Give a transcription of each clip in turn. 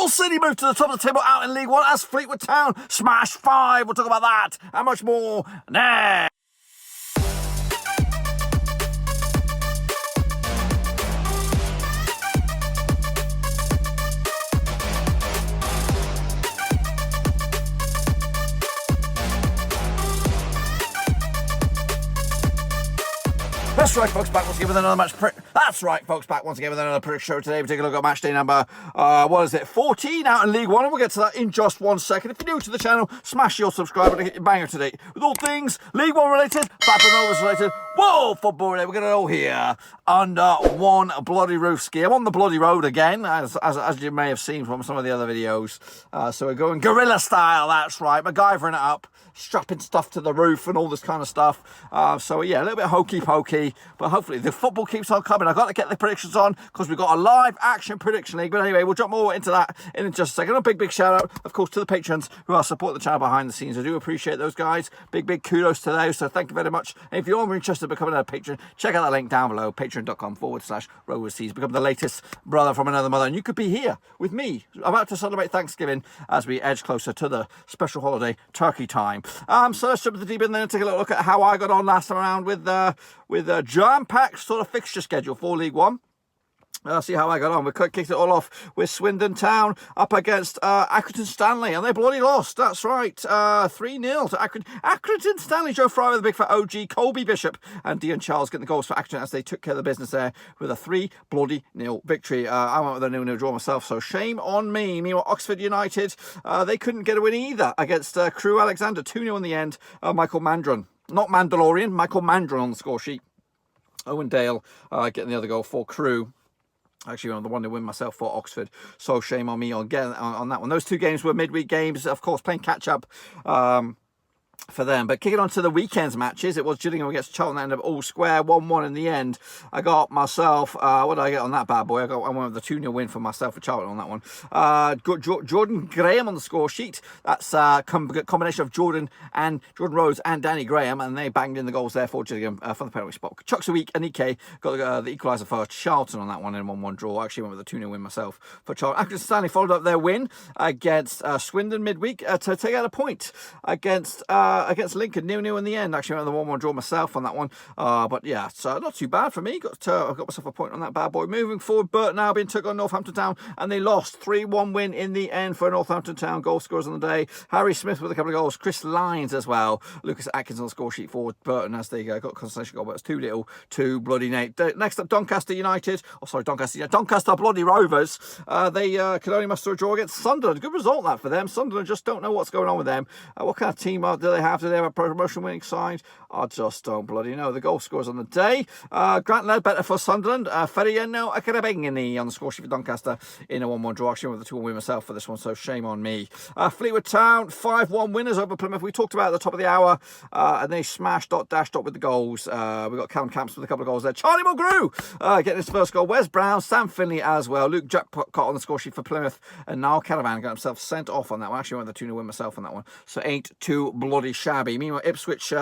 Hull City moved to the top of the table out in League One as Fleetwood Town smashed 5. We'll talk about that and much more next. That's right, folks, back once again with another match. That's right, folks, back once again with another prediction show today. We take a look at match day number, 14 out in League One, and we'll get to that in just 1 second. If you're new to the channel, smash your subscribe to get your banger today with all things League One related, Blackpool Rovers related, whoa, football related. We're going to all here under one bloody roof ski. I'm on the bloody road again, as you may have seen from some of the other videos. So we're going guerrilla style, that's right, MacGyvering it up, strapping stuff to the roof and all this kind of stuff. So yeah, a little bit hokey pokey, but hopefully the football keeps on coming. I've got to get the predictions on because we've got a live action prediction league. But anyway, we'll jump more into that in just a second. A big shout out, of course, to the patrons who are supporting the channel behind the scenes. I do appreciate those guys. Big kudos to those. So thank you very much. And if you're interested in becoming a patron, check out that link down below, patreon.com/Roverseas. Become the latest brother from another mother. And you could be here with me about to celebrate Thanksgiving as we edge closer to the special holiday turkey time. So let's jump into the deep end then and take a little look at how I got on last time around with a jam-packed sort of fixture schedule for League One. See how I got on. We kicked it all off with Swindon Town up against Accrington Stanley, and they bloody lost. That's right, 3-0 to Accrington Stanley. Joe Fry with a big fat OG, Colby Bishop and Dean Charles getting the goals for Accrington as they took care of the business there with a 3-0 victory. I went with a 0-0 draw myself, so shame on me. Meanwhile, Oxford United, they couldn't get a win either against Crewe Alexandra, 2-0 in the end. Michael Mandron, not Mandalorian, Michael Mandron on the score sheet. Owen Dale getting the other goal for Crewe. Actually, I'm the one to win myself for Oxford, so shame on me on that one. Those two games were midweek games, of course, playing catch-up for them. But kicking on to the weekend's matches, it was Gillingham against Charlton, that ended up all square, 1-1 in the end. I got myself, what did I get on that bad boy? I went with the 2-0 win for myself for Charlton on that one. Jordan Graham on the score sheet. That's a combination of Jordan Rhodes and Danny Graham, and they banged in the goals there for Gillingham from the penalty spot. Chucks a week, and Ike got the equaliser for Charlton on that one in 1-1 draw. I actually went with the 2-0 win myself for Charlton. Accrington Stanley followed up their win against Swindon midweek to take out a point against Lincoln, 0-0 in the end. Actually, I went with the 1-1 draw myself on that one. But yeah, so not too bad for me. I've got myself a point on that bad boy. Moving forward, Burton Albion took on Northampton Town, and they lost 3-1 win in the end for Northampton Town. Goal scorers on the day: Harry Smith with a couple of goals, Chris Lyons as well. Lucas Atkins on the score sheet for Burton as they got consolation goal, but it's 2-0 to bloody Nate. Next up, Doncaster bloody Rovers. They could only muster a draw against Sunderland. Good result that for them. Sunderland just don't know what's going on with them. What kind of team do they have? Do they have a promotion winning side? I just don't bloody know. The goal scorers on the day: Grant Ledbetter for Sunderland, Feriano Akarabengini on the score sheet for Doncaster in a 1-1 draw. Actually, with the 2-1 win myself for this one, so shame on me. Fleetwood Town 5-1 winners over Plymouth. We talked about at the top of the hour, and they smashed with the goals. We got Callum Camps with a couple of goals there. Charlie Mulgrew getting his first goal. Wes Brown, Sam Finley as well. Luke Jackpot on the score sheet for Plymouth, and Niall Caravan got himself sent off on that one. Actually, went with the 2-0 win myself on that one, so ain't too bloody shabby. Meanwhile, Ipswich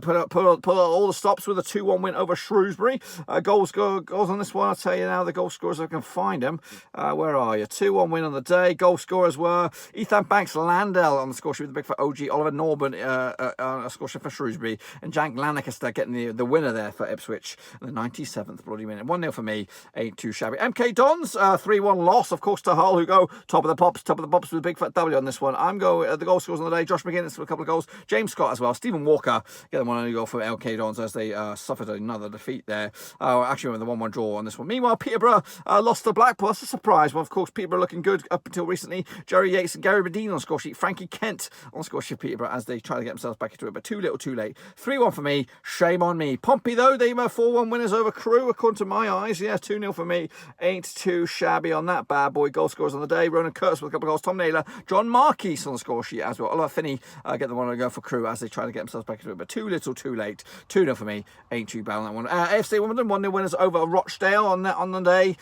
put out all the stops with a 2-1 win over Shrewsbury. Goals on this one. I'll tell you now, the goal scorers, if I can find them. Where are you? 2-1 win on the day. Goal scorers were Ethan Banks Landell on the score sheet with the big for OG, Oliver Norburn on a score sheet for Shrewsbury, and Jank Lancaster getting the winner there for Ipswich. The 97th bloody minute. 1-0 for me. Ain't too shabby. MK Dons 3-1 loss, of course, to Hull, who go top of the pops with a big fat W on this one. I'm going the goal scorers on the day: Josh McGinnis with a couple of goals, James Scott as well, Stephen Walker getting one only goal for LK Dons as they suffered another defeat there. Actually with the 1-1 draw on this one. Meanwhile, Peterborough lost to Blackpool. That's a surprise. Well, of course, Peterborough looking good up until recently. Jerry Yates and Gary Bedine on score sheet. Frankie Kent on score sheet for Peterborough as they try to get themselves back into it, but too little too late. 3-1 for me. Shame on me. Pompey, though, they were 4-1 winners over Crewe, according to my eyes. Yeah, 2-0 for me. Ain't too shabby on that bad boy. Goal scorers on the day: Ronan Curtis with a couple of goals, Tom Naylor, John Marquis on the score sheet as well. Oliver Finney get the one go for Crewe as they try to get themselves back into it, but too little, too late. 2-0 for me. Ain't too bad on that one. AFC Wimbledon 1-0 winners over Rochdale on the day.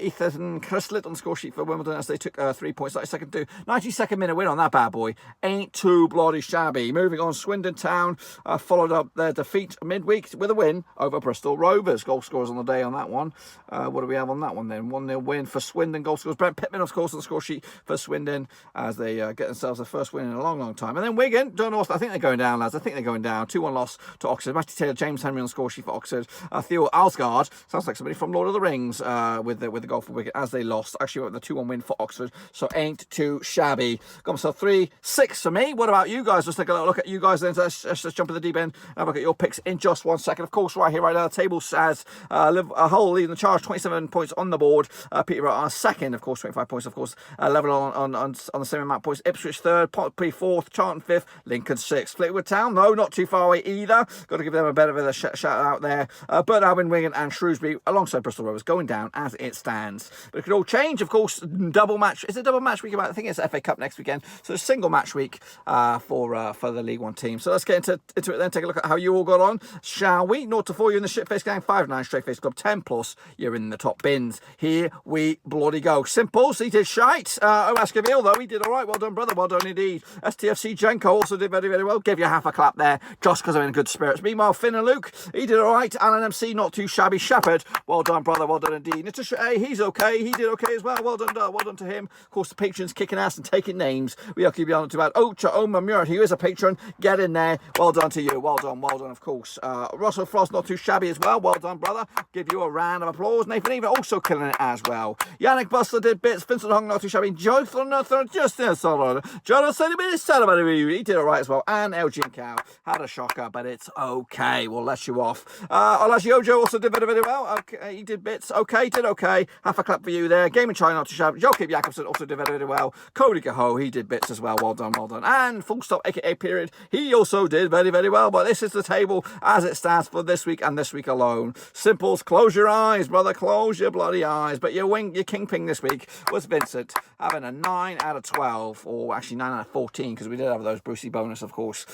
Ethan Chryslet on the score sheet for Wimbledon as they took 3 points. 92nd minute win on that bad boy. Ain't too bloody shabby. Moving on, Swindon Town followed up their defeat midweek with a win over Bristol Rovers. Goal scorers on the day on that one. What do we have on that one then? 1-0 win for Swindon. Goal scorers Brent Pittman, of course, on the score sheet for Swindon as they get themselves their first win in a long, long time. And then Wigan, don't know. I think they're going down, lads. I think they're going down. 2-1 loss to Oxford. Matty Taylor, James Henry on the score sheet for Oxford. Theo Alsgaard, sounds like somebody from Lord of the Rings with the goal for Wigan as they lost. Actually, the 2-1 win for Oxford. So ain't too shabby. Got myself 3-6 for me. What about you guys? Let's take a little look at you guys then. Let's jump in the deep end and have a look at your picks in just 1 second. Of course, right here, right now, the table says Hull leading the charge, 27 points on the board. Peterborough are second, of course, 25 points, of course, level on the same amount of points. Ipswich third, Pompey fourth, Charlton fifth, Lincoln sixth. Fleetwood Town, no, not too far away either. Got to give them a bit of a shout out there. Burton, Albion, Wigan and Shrewsbury alongside Bristol Rovers going down as it stands. But it could all change, of course. Double match. Is it double match week? I think it's FA Cup next weekend. So it's single match week for the League One team. So let's get into it then. Take a look at how you all got on, shall we? 0-4, you're in the shit face gang. 5-9 straight face club. 10+, you're in the top bins. Here we bloody go. Simples, he did shite. Omaskaville, though, he did all right. Well done, brother. Well done indeed. STFC Jenko also did very, very well. Gave you half a clap there just because I'm in good spirits. Meanwhile, Finn and Luke, he did all right. Alan MC, not too shabby. Shepherd, well done, brother. Well done indeed. Natasha A, he's okay. He did okay as well. Well done to him. Of course, the patrons kicking ass and taking names. We are keeping on too bad. Ocha Oma Murat, he is a patron. Get in there. Well done to you. Well done, of course. Russell Frost, not too shabby as well. Well done, brother. Give you a round of applause. Nathan Eva also killing it as well. Yannick Bustler did bits. Vincent Hong, not too shabby. Jonathan, just this. Jonathan, he did all right as well. And LG and Cow had a shocker, but it's okay. We'll let you off. Olaji Ojo also did very, very well. Okay, he did bits. Okay, did okay. Half a clap for you there. Game in China, not too shabby. Joachim Jakobsen also did very, very well. Cody Cahoe, he did bits as well. Well done. And full stop, aka period. He also did very, very well. But this is the table as it stands for this week and this week alone. Simples, close your eyes, brother. Close your bloody eyes. But your kingpin this week was Vincent, having a 9 out of 12, or actually 9 out of 14, because we did have those Brucey bonus, of course.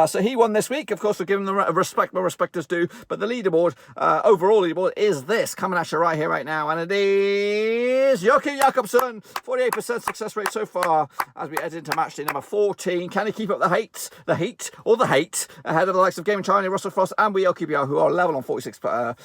So he won this week. Of course, we'll give him the respect where respect is due. But the leaderboard, overall leaderboard, is this coming at you right here, right now, and it is Joachim Jakobsen, 48% success rate so far as we head into match day number 14. Can he keep up the heat ahead of the likes of Game and China, Russell Frost, and we LQBR, who are level on 46%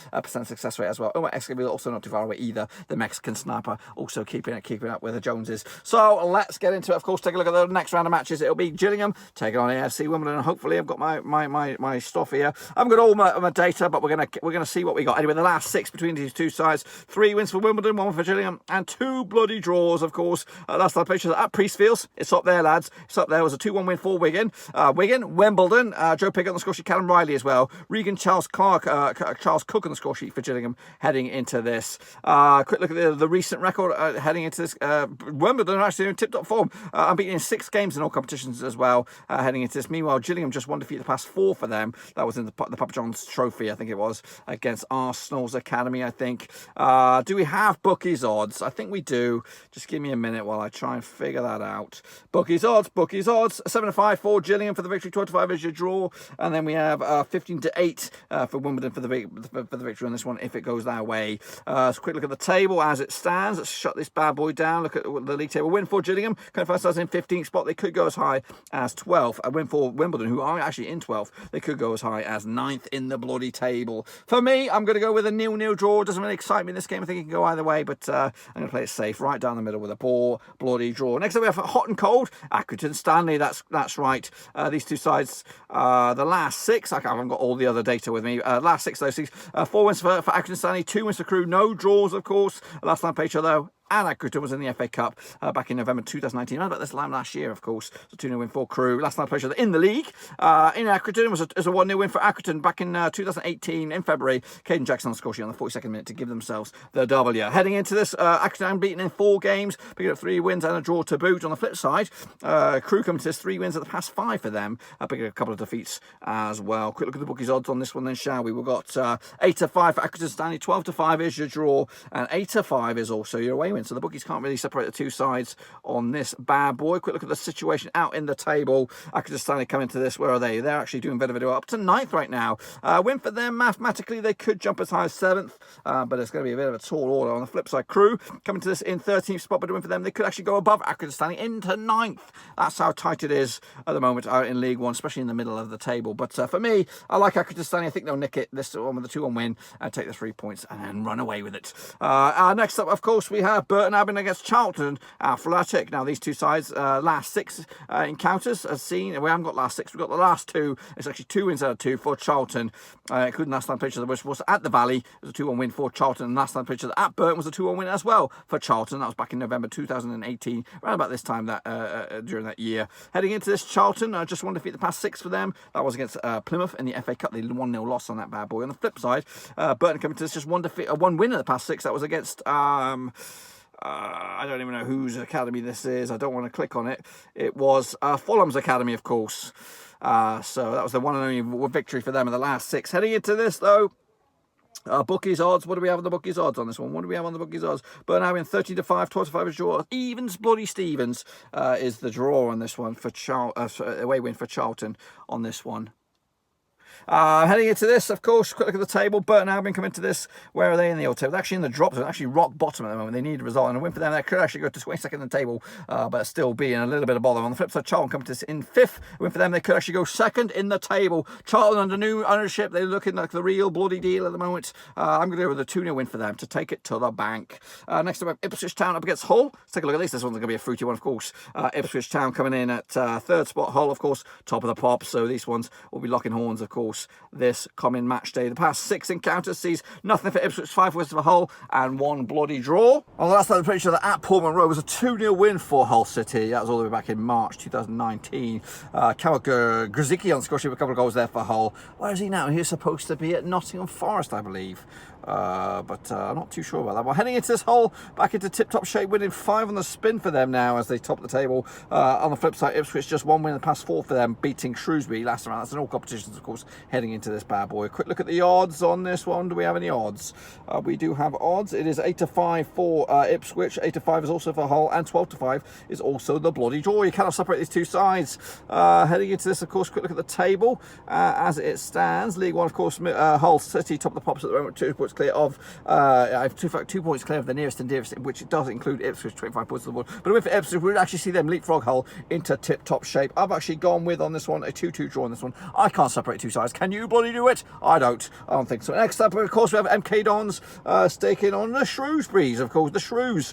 success rate as well. Omar Escoville also not too far away either. The Mexican sniper also keeping up with the Joneses. So let's get into it. Of course, take a look at the next round of matches. It'll be Gillingham taking on AFC Wimbledon, and hopefully I've got my stuff here. I haven't got all my data, but we're gonna see what we got. Anyway, the last 6 between these two sides: 3 wins for Wimbledon, 1 for Gillingham, and 2 bloody draws. Of course, last time I played at Priestfields. It's up there, lads. It's up there. It was a 2-1 win for Wigan. Wimbledon. Joe Pickett on the score sheet. Callum Riley as well. Regan Charles Cook on the score sheet for Gillingham heading into this. Quick look at the recent record heading into this. Wimbledon are actually in tip-top form. Unbeaten in 6 games in all competitions as well heading into this. Meanwhile, Gillingham just 1 defeat the past 4 for them. That was in the Papa John's Trophy, I think it was, against Arsenal's Academy, I think. Do we have bookies odds? I think we do. Just give me a minute while I try and figure that out. Bookies odds. 7-5 for Gillingham for the victory. 12-5 is your draw. And then we have 15-8 for Wimbledon for the victory on this one if it goes that way. So quick look at the table as it stands. Let's shut this bad boy down. Look at the league table. Win for Gillingham. Kind of starts in 15th spot. They could go as high as 12th. A win for Wimbledon, who are actually in 12th. They could go as high as 9th in the bloody table. For me, I'm going to go with a 0-0 draw. Doesn't really excite me in this game. I think it can go either way, but I'm going to play it safe right down the middle with a bloody draw. Next up we have hot and cold. Accrington, Stanley. That's right. These two sides, the last 6. I haven't got all the other data with me. Last 6 those things. 4 wins for Accrington, Stanley. 2 wins for Crewe. No draws, of course. Last time I played each other. And Accrington was in the FA Cup back in November 2019. I about this time last year, of course. So 2-0 win for Crewe. Last time I played in the league. In Accrington was a 1-0 win for Accrington back in 2018 in February. Caden Jackson on the score sheet on the 42nd minute to give themselves the W. Heading into this, Accrington unbeaten in 4 games, picking up 3 wins and a draw to boot. On the flip side, Crewe coming to this 3 wins at the past 5 for them, picking up a couple of defeats as well. Quick look at the bookies odds on this one then, shall we? We've got 8-5 for Accrington, Stanley. 12-5 is your draw, and 8-5 is also your away win. win. So the bookies can't really separate the two sides on this bad boy. Quick look at the situation out in the table. Accrington Stanley come into this. Where are they? They're actually doing very, very well. Up to 9th right now. Win for them. Mathematically, they could jump as high as 7th, but it's going to be a bit of a tall order. On the flip side, Crewe coming to this in 13th spot, but a win for them. They could actually go above Accrington Stanley into 9th. That's how tight it is at the moment out in League One, especially in the middle of the table. But for me, I like Accrington Stanley. I think they'll nick it this one with the 2-1 win and take the 3 points and then run away with it. Next up, of course, we have Burton Albion against Charlton. Athletic. Now, these two sides, last 6 encounters as seen. We haven't got last 6. We've got the last 2. It's actually 2 wins out of 2 for Charlton. Including last time picture, which was at the Valley. It was a 2-1 win for Charlton. And last time picture at Burton was a 2-1 win as well for Charlton. That was back in November 2018, around about this time during that year. Heading into this, Charlton just won defeat the past 6 for them. That was against Plymouth in the FA Cup. They 1-0 loss on that bad boy. On the flip side, Burton coming to this just one win in the past 6. That was against I don't even know whose academy this is. I don't want to click on it. It was Fulham's academy, of course. So that was the one and only victory for them in the last 6. Heading into this, though, bookies odds. What do we have on the bookies odds on this one? What do we have on the bookies odds? Burton Albion 30-5, 12-5 is draw. Evens, bloody Stevens is the draw on this one for away win for Charlton on this one. Heading into this, of course, quick look at the table. Burton Albion come into this. Where are they in the old table? They're actually in the drop zone, actually rock bottom at the moment. They need a result, and a win for them. They could actually go to 22nd in the table, but still be in a little bit of bother. On the flip side, Charlton come to this in 5th. A win for them. They could actually go 2nd in the table. Charlton under new ownership. They're looking like the real bloody deal at the moment. I'm going to go with a 2-0 win for them to take it to the bank. Next up, we have Ipswich Town up against Hull. Let's take a look at this. This one's going to be a fruity one, of course. Ipswich Town coming in at 3rd spot. Hull, of course, top of the pops. So these ones will be locking horns, of course, this coming match day. The past 6 encounters sees nothing for Ipswich, 5 wins for Hull, and 1 bloody draw. On the last night, the prediction that at Portsmouth Road was a 2-0 win for Hull City. That was all the way back in March 2019. Kawak Grzycki on scholarship, a couple of goals there for Hull. Where is he now? He's supposed to be at Nottingham Forest, I believe. But I'm not too sure about that. Well, heading into this Hull, back into tip-top shape, winning 5 on the spin for them now as they top the table. On the flip side, Ipswich just 1 win in the past 4 for them, beating Shrewsbury last round. That's in all competitions, of course, heading into this bad boy. Quick look at the odds on this one. Do we have any odds? We do have odds. It is 8-5 for Ipswich, 8-5 is also for Hull, and 12-5 is also the bloody draw. You cannot separate these two sides. Heading into this, of course, quick look at the table as it stands. League One, of course, Hull City top of the pops at the moment, 2 points clear of I have 2 points clear of the nearest and dearest, which does include Ipswich, 25 points on the board. But with Ipswich, we would actually see them leapfrog Hull into tip-top shape. I've actually gone with on this one a 2-2 draw on this one. I can't separate two sides. Can you bloody do it? I don't think so. Next up, of course, we have MK Dons staking on the Shrewsburys, of course, the Shrews.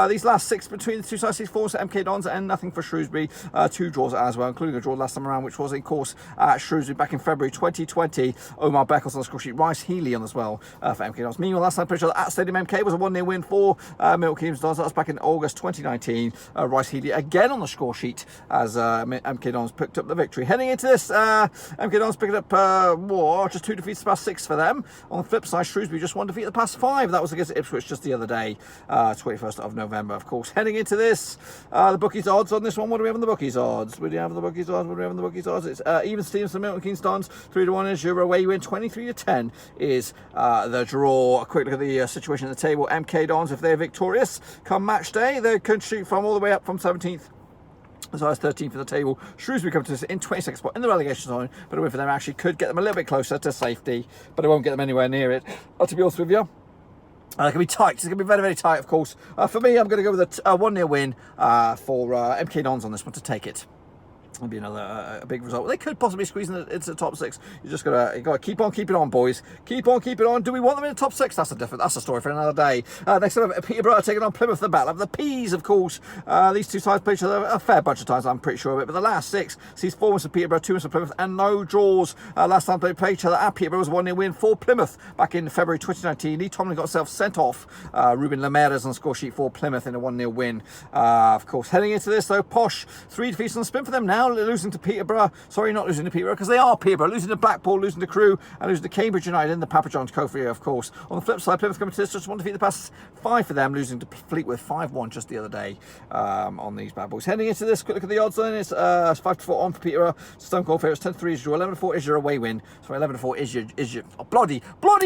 These last 6 between the two sides, 4 for MK Dons and nothing for Shrewsbury. 2 draws as well, including a draw last time around, which was, of course, Shrewsbury back in February 2020. Omar Beckles on the score sheet, Rice Healy on as well for MK Dons. Meanwhile, last time, pretty sure at Stadium MK was a 1-0 win for Milton Keynes Dons. That was back in August 2019. Rice Healy again on the score sheet as MK Dons picked up the victory. Heading into this, MK Dons picking up just 2 defeats the past 6 for them. On the flip side, Shrewsbury just 1 defeat the past 5. That was against Ipswich just the other day, 21st of November, of course. Heading into this, the bookies odds on this one. What do we have on the bookies odds? What do we have on the bookies odds? It's even Stevens for Milton Keynes Dons. 3-1 is your away win. 23-10 is the draw. A quick look at the situation at the table. MK Dons, if they're victorious come match day, they could shoot from all the way up from 17th as high as 13th for the table. Shrewsbury come to this in 22nd spot in the relegation zone, but a win for them actually could get them a little bit closer to safety, but it won't get them anywhere near it. To be honest with you, it can be tight. It's going to be very, very tight, of course. For me, I'm going to go with a 1-0 win for MK Dons on this one to take it. It'll be another big result. They could possibly squeeze into the top 6. You just got to keep on keeping on, boys. Keep on keeping on. Do we want them in the top 6? That's a story for another day. Next up, Peterborough taking on Plymouth. The battle of the Peas, of course. These two sides play each other a fair bunch of times, I'm pretty sure of it. But the last 6 sees 4 wins for Peterborough, 2 wins for Plymouth, and no draws. Last time they played each other at Peterborough was a 1-0 win for Plymouth back in February 2019. Lee Tomlin got himself sent off. Ruben Lamera's on the score sheet for Plymouth in a 1-0 win. Of course, heading into this though, Posh 3 defeats on the spin for them now. now, losing to Peterborough. Sorry, not losing to Peterborough, because they are Peterborough. Losing to Blackpool, losing to Crewe, and losing to Cambridge United in the Papa John's Trophy, of course. On the flip side, Plymouth coming to this, just one defeat the past 5 for them, losing to Fleetwood 5-1 just the other day on these bad boys. Heading into this, quick look at the odds. Then it's 5-4 on for Peterborough. Stone Cold favourites. 10-3 is your draw. 11-4 is your away win. Sorry, 11-4 is your bloody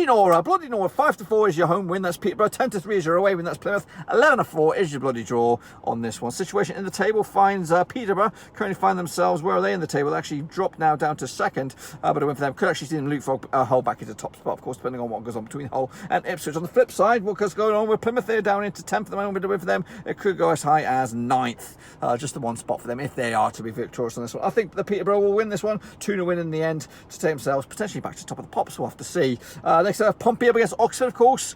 Nora. 5-4 is your home win. That's Peterborough. 10-3 is your away win. That's Plymouth. 11-4 is your bloody draw on this one. Situation in the table finds Peterborough currently find themselves, where are they in the table? They actually dropped now down to second, but a win for them could actually see them leapfrog Hull back into top spot, of course, depending on what goes on between Hull and Ipswich. On the flip side, what goes going on with Plymouth? They're down into 10th at the moment, but a win for them, it could go as high as 9th. Just the one spot for them if they are to be victorious on this one. I think the Peterborough will win this one. 2-0 win in the end to take themselves potentially back to the top of the pops. We'll have to see. Next up, Pompey up against Oxford, of course.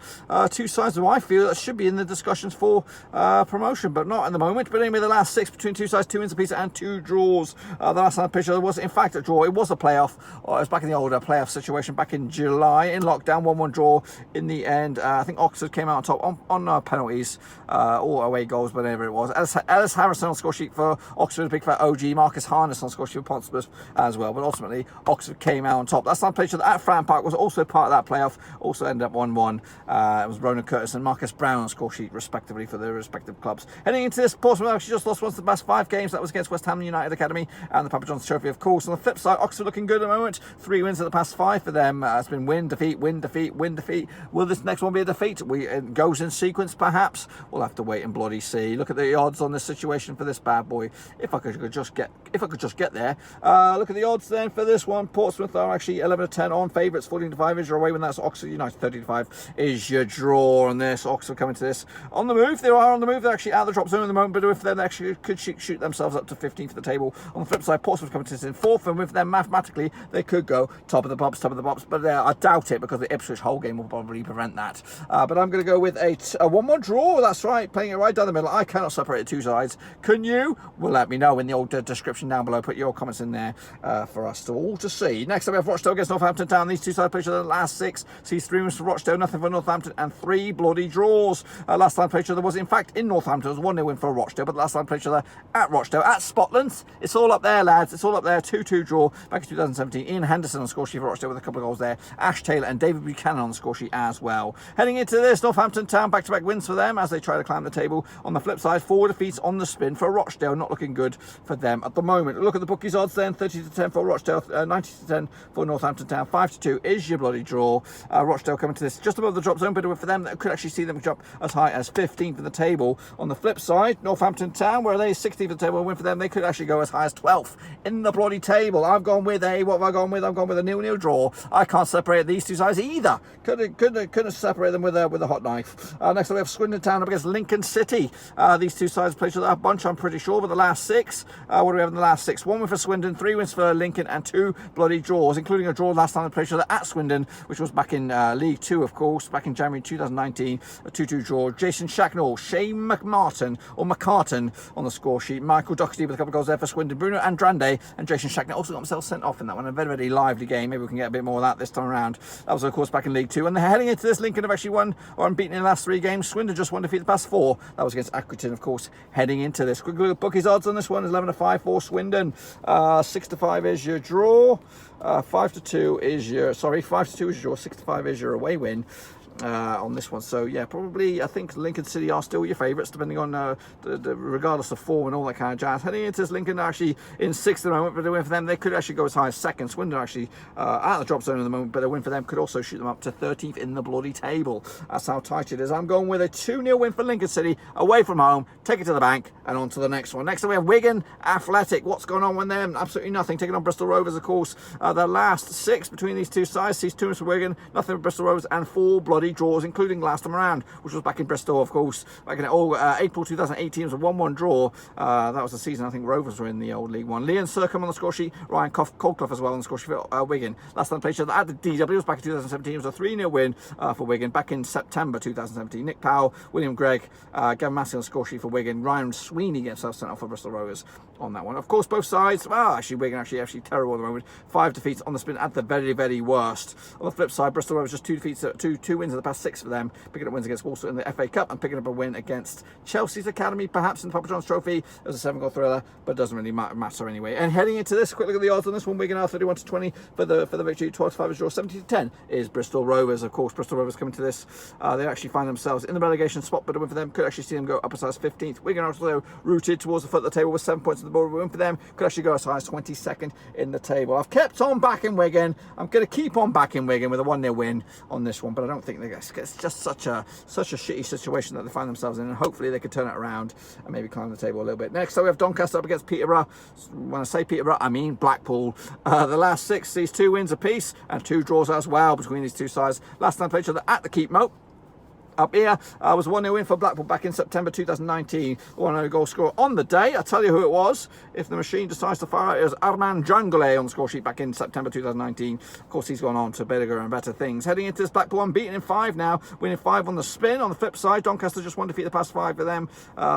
Two sides who I feel that should be in the discussions for promotion, but not at the moment. But anyway, the last 6 between two sides, 2 wins apiece and 2 draws. The last time picture was in fact a draw. It was a playoff. It was back in the older playoff situation back in July in lockdown. 1-1 draw in the end. I think Oxford came out on top on penalties or away goals, whatever it was. Ellis Harrison on score sheet for Oxford, big fat OG. Marcus Harness on score sheet for Portsmouth as well. But ultimately, Oxford came out on top. Last time picture at Fran Park was also part of that playoff. Also ended up 1-1. It was Ronan Curtis and Marcus Brown on score sheet respectively for their respective clubs. Heading into this, Portsmouth actually just lost once the past 5 games. That was against West Ham United Academy and the Papa John's Trophy, of course. On the flip side, Oxford looking good at the moment. 3 wins in the past 5 for them. It's been win, defeat, win, defeat, win, defeat. Will this next one be a defeat? It goes in sequence, perhaps. We'll have to wait and bloody see. Look at the odds on this situation for this bad boy. If I could just get there. Look at the odds then for this one. Portsmouth are actually 11-10 on favourites. 14-5 is your away win. That's Oxford United. 30-5 is your draw on this. Oxford coming to this on the move. They are on the move. They're actually out of the drop zone at the moment, but if they actually could shoot themselves up to 15th of the table. On the flip side, Portsmouth coming to this in 4th, and with them mathematically they could go top of the pops, but I doubt it because the Ipswich Hull game will probably prevent that. But I'm going to go with a 1-1 draw. That's right, playing it right down the middle. I cannot separate the two sides. Can you? Well, let me know in the old description down below. Put your comments in there for us to all to see. Next up, we have Rochdale against Northampton Town. These two sides played each other the last 6. Sees 3 wins for Rochdale, nothing for Northampton, and 3 bloody draws. Last time played each other was in fact in Northampton. It was 1-0 win for Rochdale, but the last time played each other at Rochdale, at Spotland. It's all up there, lads. It's all up there. 2-2 draw back in 2017. Ian Henderson on score sheet for Rochdale with a couple of goals there. Ash Taylor and David Buchanan on the score sheet as well. Heading into this, Northampton Town back-to-back wins for them as they try to climb the table. On the flip side, 4 defeats on the spin for Rochdale. Not looking good for them at the moment. Look at the bookies odds then. 30-10 for Rochdale, 90-10 for Northampton Town. 5-2 is your bloody draw. Rochdale coming to this just above the drop zone, but for them that could actually see them drop as high as 15th in the table. On the flip side, Northampton Town, where they 16th in the table, win for them, they could actually go as high as 12th in the bloody table. I've gone with a 0-0 draw. I can't separate these two sides either. Couldn't separate them with a hot knife. Next up we have Swindon Town up against Lincoln City. These two sides played each other a bunch, I'm pretty sure, but the last 6. What do we have in the last 6? 1 win for Swindon, 3 wins for Lincoln, and 2 bloody draws, including a draw last time they played each other at Swindon, which was back in League 2, of course, back in January 2019. A 2-2 draw. Jason Shacknall, Shane McCartan on the score sheet. Michael Doherty with a couple of goals there for Swindon. Bruno Andrade and Jason Shacknall also got themselves sent off in that one. A very, very lively game. Maybe we can get a bit more of that this time around. That was, of course, back in League 2. And they're heading into this. Lincoln have actually won or unbeaten in the last 3 games. Swindon just won defeat the past 4. That was against Accrington, of course, heading into this. Quick look at bookies odds on this one is 11-5 for Swindon. 6-5 is your draw. 5-2 is your draw. 6-5 is your away win. On this one, so yeah, probably I think Lincoln City are still your favourites, depending on regardless of form and all that kind of jazz. Heading into this, Lincoln are actually in 6th at the moment, but a win for them, they could actually go as high as 2nd. Swindon are actually out of the drop zone at the moment, but a win for them could also shoot them up to 13th in the bloody table. That's how tight it is. I'm going with a 2-0 win for Lincoln City away from home. Take it to the bank and on to the next one. Next up we have Wigan Athletic. What's going on with them? Absolutely nothing. Taking on Bristol Rovers, of course. The last 6 between these two sides sees 2 wins for Wigan, nothing for Bristol Rovers, and 4 bloody draws, including last time around, which was back in Bristol, of course, back in April 2018. It was a 1-1 draw. That was the season I think Rovers were in the old League 1. Leon Sercombe on the score sheet, Ryan Coldclough as well on the score sheet for Wigan. Last time they played each other at the DW was back in 2017. It was a 3-0 win for Wigan back in September 2017. Nick Powell, William Gregg, Gavin Massey on the score sheet for Wigan. Ryan Sweeney gets himself sent off for Bristol Rovers on that one. Of course, both sides, actually Wigan actually terrible at the moment. 5 defeats on the spin at the very, very worst. On the flip side, Bristol Rovers just 2 defeats, two wins in the past 6 for them, picking up wins against Walsall in the FA Cup and picking up a win against Chelsea's Academy, perhaps in the Papa John's Trophy. It was a 7-goal thriller, but it doesn't really matter anyway. And heading into this, quick look at the odds on this one. Wigan are 31-20 for the victory, 12-5 is draw, 70-10 is Bristol Rovers. Of course, Bristol Rovers coming to this, they actually find themselves in the relegation spot, but a win for them could actually see them go up as high as 15th. Wigan are also rooted towards the foot of the table with 7 points on the board. A win for them could actually go as high as 22nd in the table. I've kept on backing Wigan. I'm going to keep on backing Wigan with a 1-0 win on this one, but I don't think it's just such a shitty situation that they find themselves in, and hopefully they could turn it around and maybe climb the table a little bit. Next, so we have Doncaster up against Peterborough. When I say Peterborough, I mean Blackpool. The last 6 sees 2 wins apiece and 2 draws as well between these two sides. Last time played each other at the Keep Moat. Up here was a 1-0 win for Blackpool back in September 2019. 1-0 goal scorer on the day. I'll tell you who it was. If the machine decides to fire, it was Armand Jangole on the score sheet back in September 2019. Of course, he's gone on to bigger and better things. Heading into this, Blackpool unbeaten in 5 now, winning 5 on the spin. On the flip side, Doncaster just 1 defeat the past 5 for them,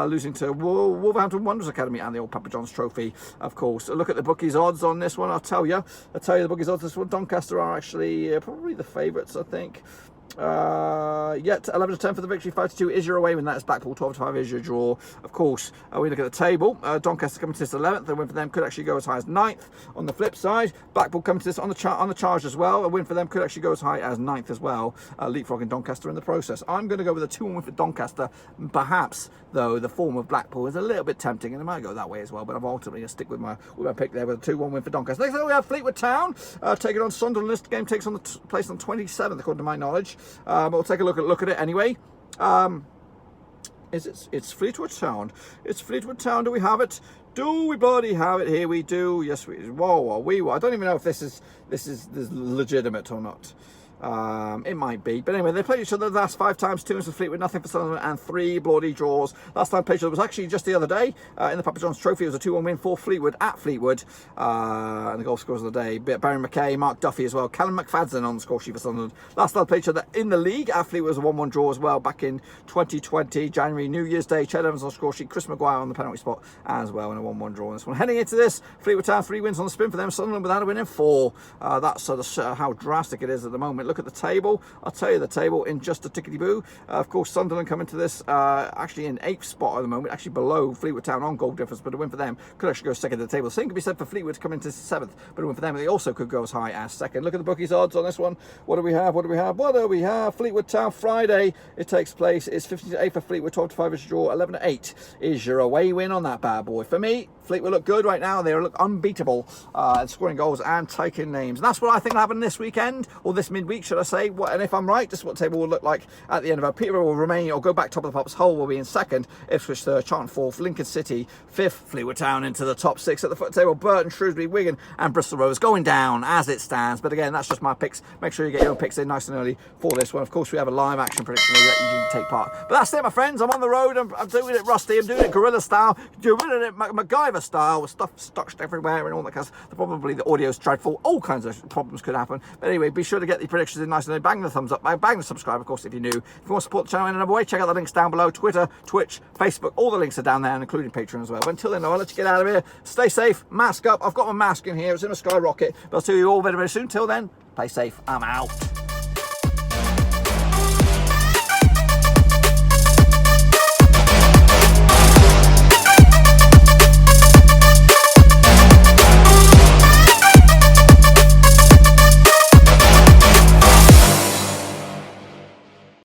losing to Wolverhampton Wanderers Academy and the old Papa John's Trophy, of course. Look at the bookies odds on this one. I'll tell you the bookies odds on this one. Doncaster are actually probably the favourites, I think. Yet 11-10 for the victory, 5-2 is your away win. That is Blackpool, 12-5 is your draw. Of course, we look at the table. Doncaster coming to this 11th. The win for them could actually go as high as 9th. On the flip side, Blackpool coming to this on the charge as well. A win for them could actually go as high as 9th as well. Leapfrogging Doncaster in the process. I'm going to go with a 2-1 win for Doncaster. Perhaps, though, the form of Blackpool is a little bit tempting, and it might go that way as well. But I'm ultimately going to stick with my pick there with a 2-1 win for Doncaster. Next up, we have Fleetwood Town taking on Sunderland. This game takes on the place on 27th, according to my knowledge. But we'll take a look at it anyway. It's Fleetwood Town. It's Fleetwood Town. Do we have it? Do we bloody have it? Here we do. Yes, we. Whoa. I don't even know if this is legitimate or not. It might be, but anyway, they played each other the last 5 times, 2 wins for Fleetwood, nothing for Sunderland, and 3 bloody draws. Last time played each other was actually just the other day in the Papa John's Trophy. It was a 2-1 win for Fleetwood at Fleetwood, and the goal scorers of the day: Barry McKay, Mark Duffy as well, Callum McFadden on the score sheet for Sunderland. Last time played each other in the league at Fleetwood was a 1-1 draw as well back in 2020 January, New Year's Day. Ched Evans on the score sheet, Chris Maguire on the penalty spot as well, and a 1-1 draw on this one. Heading into this, Fleetwood Town 3 wins on the spin for them. Sunderland without a win in 4. That's sort of how drastic it is at the moment. Look at the table. I'll tell you the table in just a tickety-boo. Of course, Sunderland coming to this actually in 8th spot at the moment, actually below Fleetwood Town on goal difference, but a win for them could actually go 2nd at the table. Same could be said for Fleetwood to come into 7th, but a win for them, they also could go as high as 2nd. Look at the bookies odds on this one. What do we have? Fleetwood Town Friday, it takes place. It's 15-8 for Fleetwood, 12-5 is your draw, 11-8 is your away win on that bad boy. For me, Fleetwood look good right now. They look unbeatable at scoring goals and taking names. And that's what I think will happen this weekend, or this midweek, should I say. And if I'm right, this is what the table will look like at the end of it. Peterborough will remain or go back top of the pops. Hull will be in 2nd, Ipswich 3rd, Charlton 4th, Lincoln City 5th, Fleetwood Town into the top 6 at the foot table. Burton, Shrewsbury, Wigan and Bristol Rovers going down as it stands. But again, that's just my picks. Make sure you get your own picks in nice and early for this one. Of course, we have a live action prediction that you can take part. But that's it, my friends. I'm on the road. I'm doing it rusty. I'm doing it guerrilla style. Doing it MacGyver style with stuff stuck everywhere and all that kind of stuff. Probably the audio's dreadful. All kinds of problems could happen. But anyway, be sure to get the predictions in nice and early. Bang the thumbs up. Bang the subscribe, of course, if you're new. If you want to support the channel in another way, check out the links down below. Twitter, Twitch, Facebook, all the links are down there, including Patreon as well. But until then, I'll let you get out of here. Stay safe, mask up. I've got my mask in here. It's in a skyrocket. But I'll see you all very, very soon. Till then, play safe. I'm out.